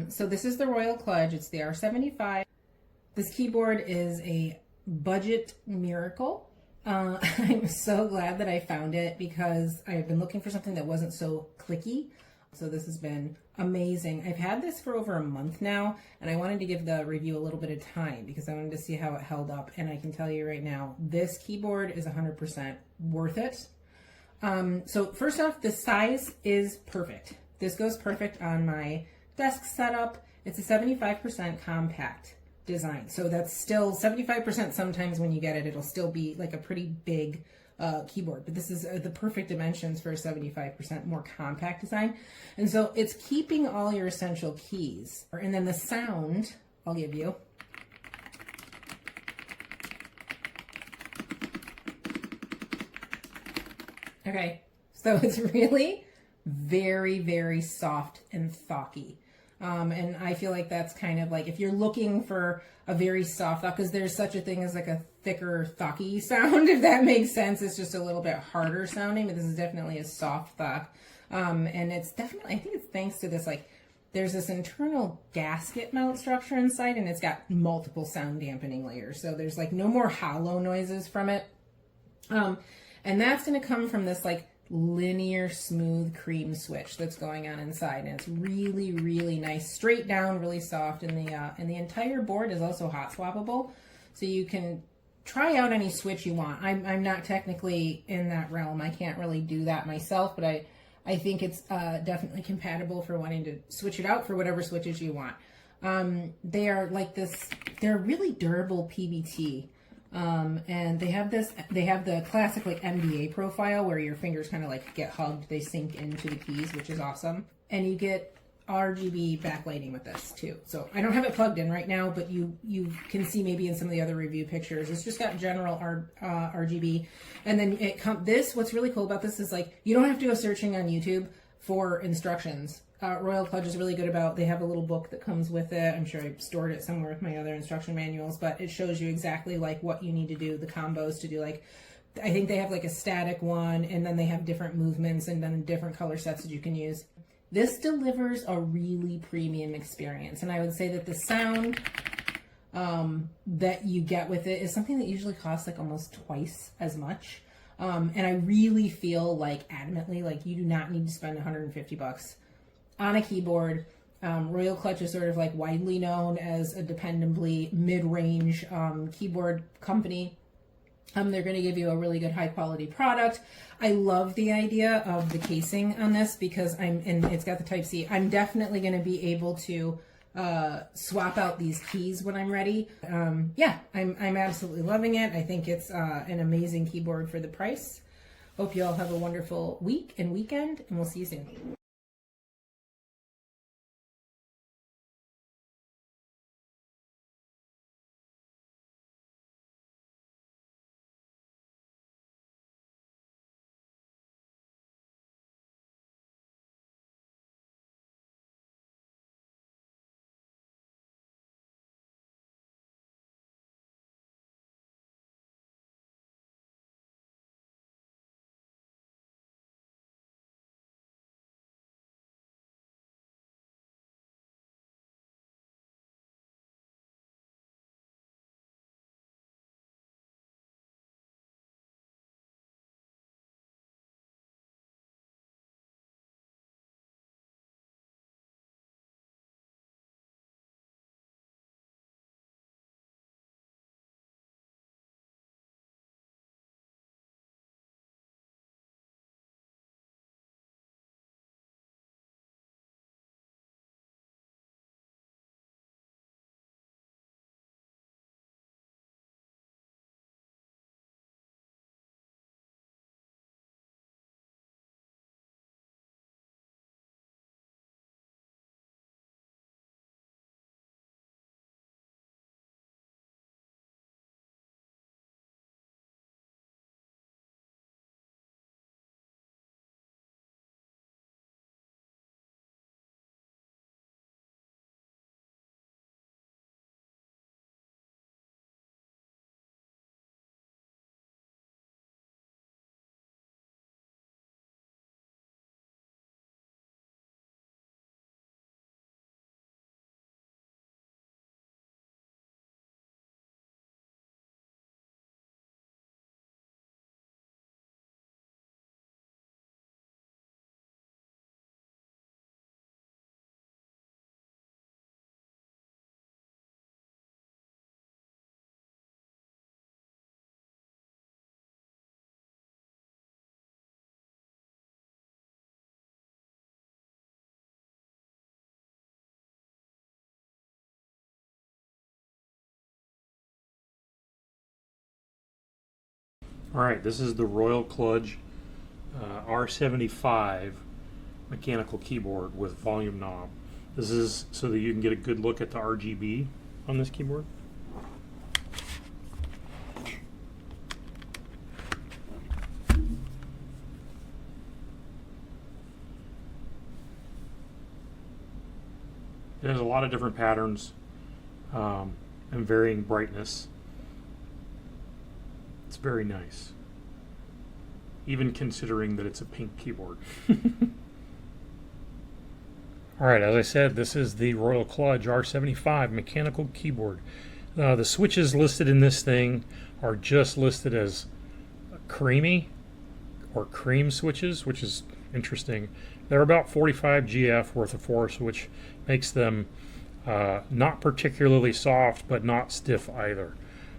So this is the Royal Kludge. It's the R75. This keyboard is a budget miracle. I'm so glad that I found it because I've been looking for something that wasn't so clicky. So this has been amazing. I've had this for over a month now, and I wanted to give the review a little bit of time because I wanted to see how it held up. And I can tell you right now, this keyboard is 100% worth it. So first off, the size is perfect. This goes perfect on my desk setup. It's a 75% compact design. So that's still 75%. Sometimes when you get it, it'll still be like a pretty big keyboard, but this is the perfect dimensions for a 75% more compact design. And so it's keeping all your essential keys. And then the sound I'll give you. Okay, so it's really very, very soft and thocky. And I feel like that's kind of like if you're looking for a very soft thought, because there's such a thing as like a thicker thocky sound, if that makes sense. It's just a little bit harder sounding, but this is definitely a soft thought. And it's definitely, I think it's thanks to this, like there's this internal gasket mount structure inside, and it's got multiple sound dampening layers. So there's like no more hollow noises from it. And that's going to come from this like linear smooth cream switch that's going on inside, and it's really, really nice, straight down, really soft. And the entire board is also hot swappable, so you can try out any switch you want. I'm not technically in that realm. I can't really do that myself, but I think it's definitely compatible for wanting to switch it out for whatever switches you want. They are like this, they're really durable PBT. And they have the classic like MDA profile where your fingers kind of like get hugged, they sink into the keys, which is awesome. And you get RGB backlighting with this too. So I don't have it plugged in right now, but you can see maybe in some of the other review pictures, it's just got general RGB. And then what's really cool about this is like, you don't have to go searching on YouTube for instructions. Royal Kludge is really good about, they have a little book that comes with it. I'm sure I stored it somewhere with my other instruction manuals, but it shows you exactly like what you need to do, the combos to do. Like, I think they have like a static one, and then they have different movements and then different color sets that you can use. This delivers a really premium experience, and I would say that the sound that you get with it is something that usually costs like almost twice as much. And I really feel like adamantly, like you do not need to spend 150 bucks on a keyboard. Royal Kludge is sort of like widely known as a dependably mid-range keyboard company. They're going to give you a really good high quality product. I love the idea of the casing on this because and it's got the Type C. I'm definitely going to be able to swap out these keys when I'm ready. Yeah, I'm absolutely loving it. I think it's an amazing keyboard for the price. Hope you all have a wonderful week and weekend, and we'll see you soon. Alright, this is the Royal KLUDGE R75 mechanical keyboard with volume knob. This is so that you can get a good look at the RGB on this keyboard. It has a lot of different patterns and varying brightness. It's very nice, even considering that it's a pink keyboard. Alright, as I said, this is the Royal KLUDGE R75 mechanical keyboard. The switches listed in this thing are just listed as creamy or cream switches, which is interesting. They're about 45 GF worth of force, which makes them not particularly soft, but not stiff either.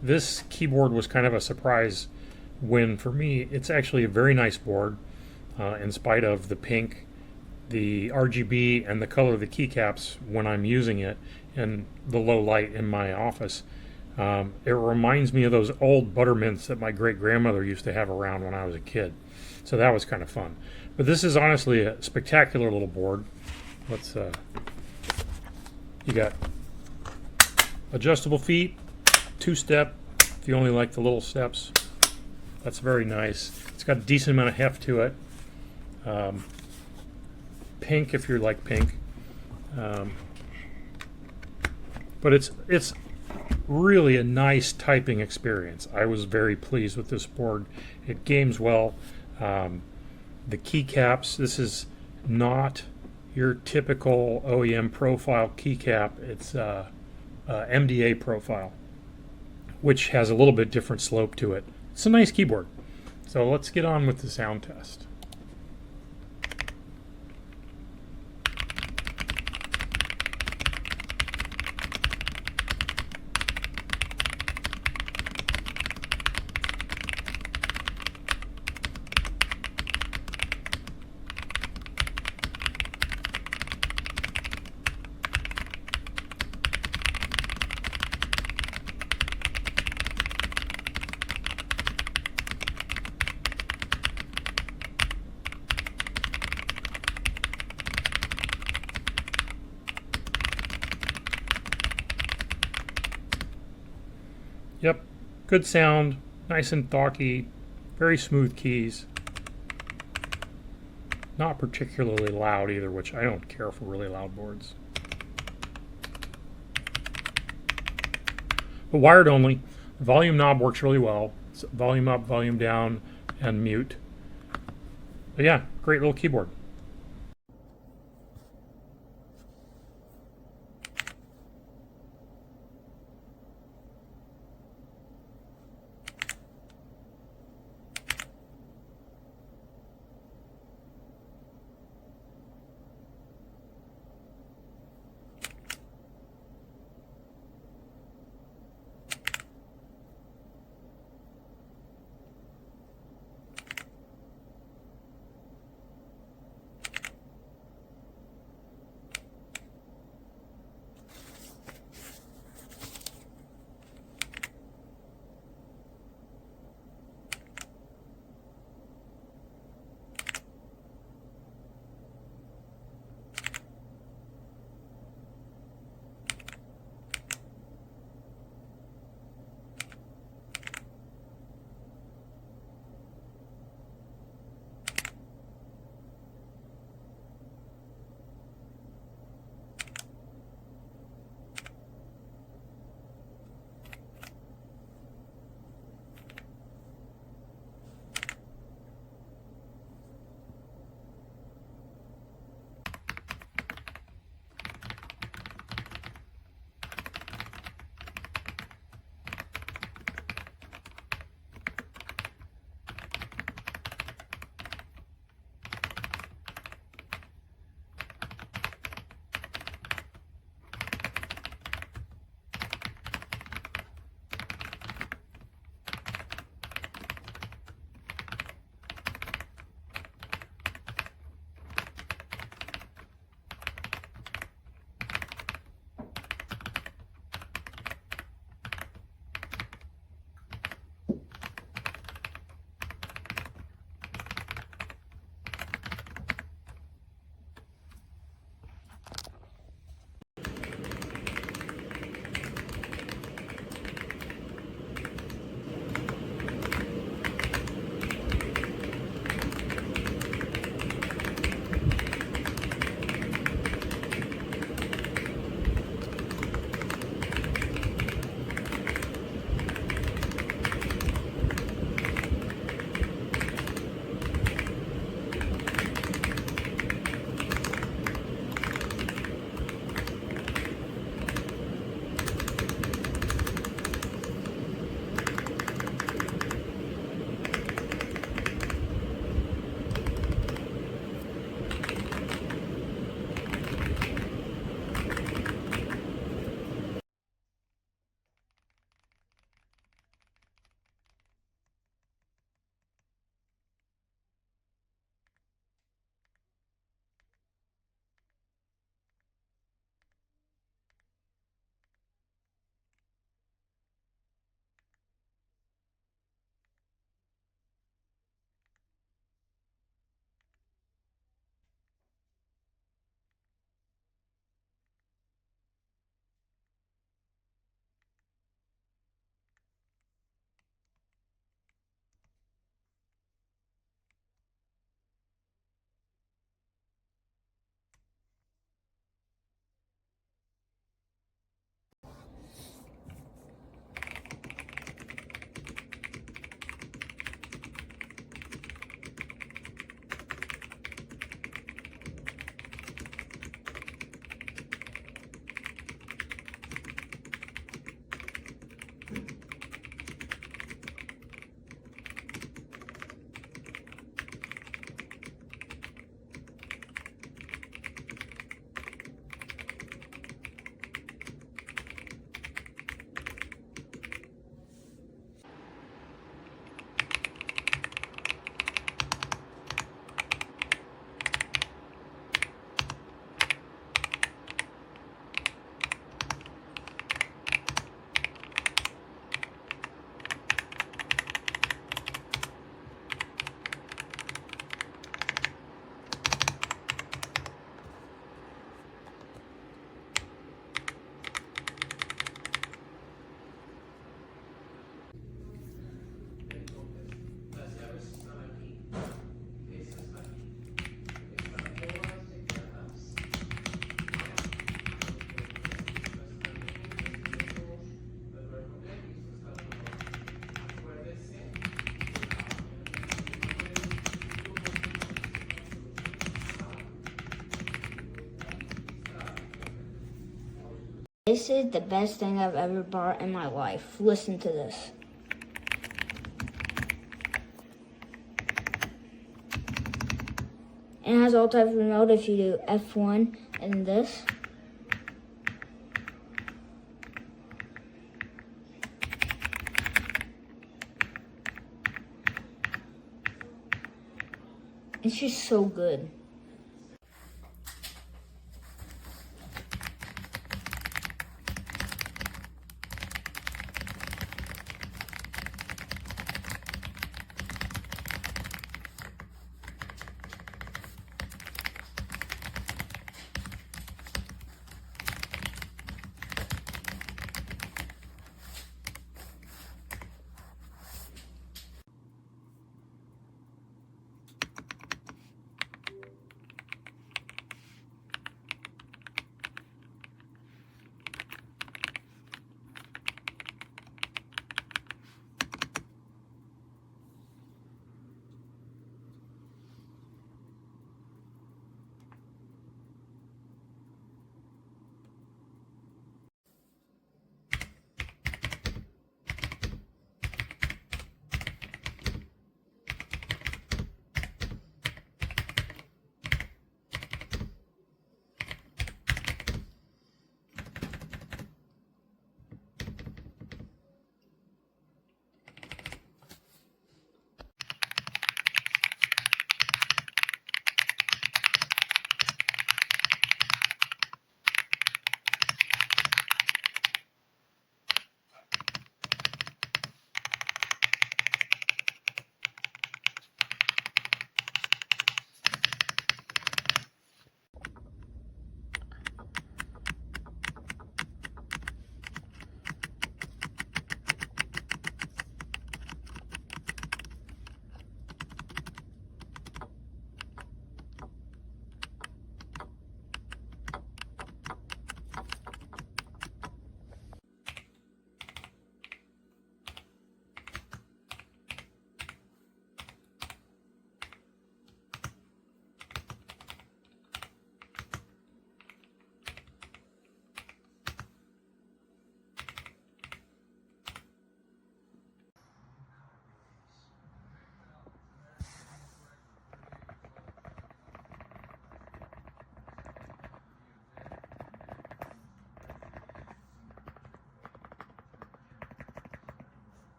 This keyboard was kind of a surprise win for me. It's actually a very nice board, in spite of the pink, the RGB, and the color of the keycaps when I'm using it in the low light in my office. It reminds me of those old buttermints that my great-grandmother used to have around when I was a kid. So that was kind of fun. But this is honestly a spectacular little board. Let's you got adjustable feet, two-step if you only like the little steps. That's very nice. It's got a decent amount of heft to it. Pink if you like pink. But it's really a nice typing experience. I was very pleased with this board. It games well. The keycaps, this is not your typical OEM profile keycap. It's MDA profile, which has a little bit different slope to it. It's a nice keyboard. So let's get on with the sound test. Yep, good sound, nice and thocky, very smooth keys. Not particularly loud either, which I don't care for really loud boards. But wired only. The volume knob works really well. It's volume up, volume down, and mute. But yeah, great little keyboard. This is the best thing I've ever bought in my life. Listen to this. And it has all types of remote if you do F1 and this. It's just so good.